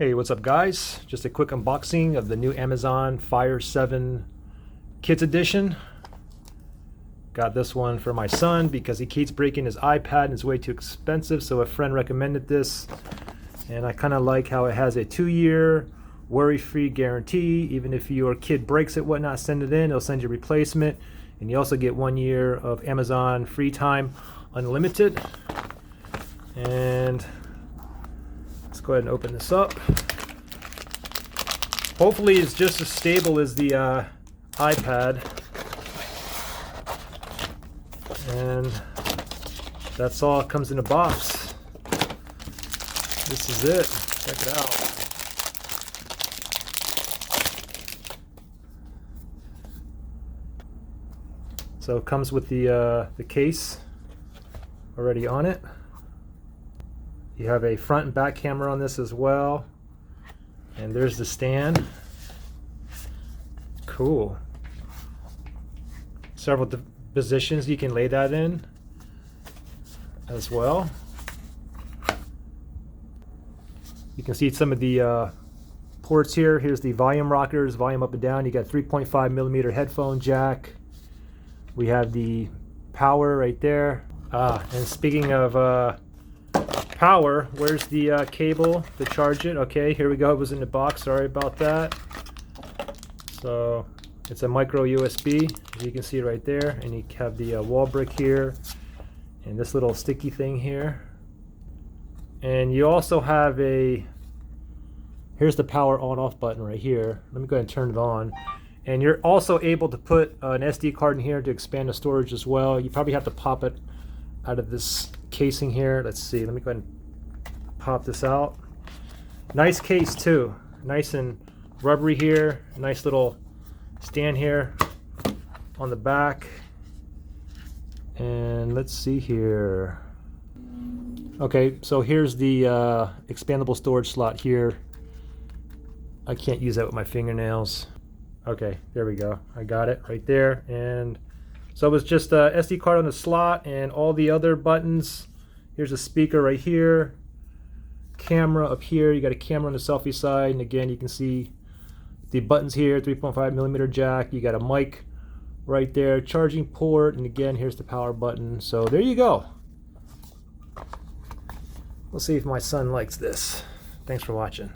Hey, what's up guys? Just a quick unboxing of the new Amazon Fire 7 Kids Edition. Got this one for my son because he keeps breaking his iPad and it's way too expensive, so a friend recommended this. And I kind of like how it has a 2-year worry-free guarantee. Even if your kid breaks it, whatnot, send it in, it'll send you a replacement. And you also get 1 year of Amazon free time unlimited. And let's go ahead and open this up. Hopefully it's just as stable as the iPad. And that's all it comes in a box. This is it. Check it out. So it comes with the case already on it. You have a front and back camera on this as well. And there's the stand. Cool. Several positions you can lay that in as well. You can see some of the ports here. Here's the volume rockers, volume up and down. You got 3.5mm headphone jack. We have the power right there. And speaking of power, where's the cable to charge it? Okay, here we go. It was in the box. Sorry about that. So it's a micro USB, as you can see right there, and you have the wall brick here and this little sticky thing here. And you also have here's the power on off button right here. Let me go ahead and turn it on. And you're also able to put an SD card in here to expand the storage as well. You probably have to pop it out of this casing here. Let's see, let me go ahead and pop this out. Nice case too, nice and rubbery here. Nice little stand here on the back. And let's see here. Okay, so here's the expandable storage slot here. I can't use that with my fingernails. Okay, there we go. I got it right there. And so it was just a SD card on the slot and all the other buttons. Here's a speaker right here. Camera up here. You got a camera on the selfie side. And again, you can see the buttons here, 3.5mm jack. You got a mic right there, charging port. And again, here's the power button. So there you go. We'll see if my son likes this. Thanks for watching.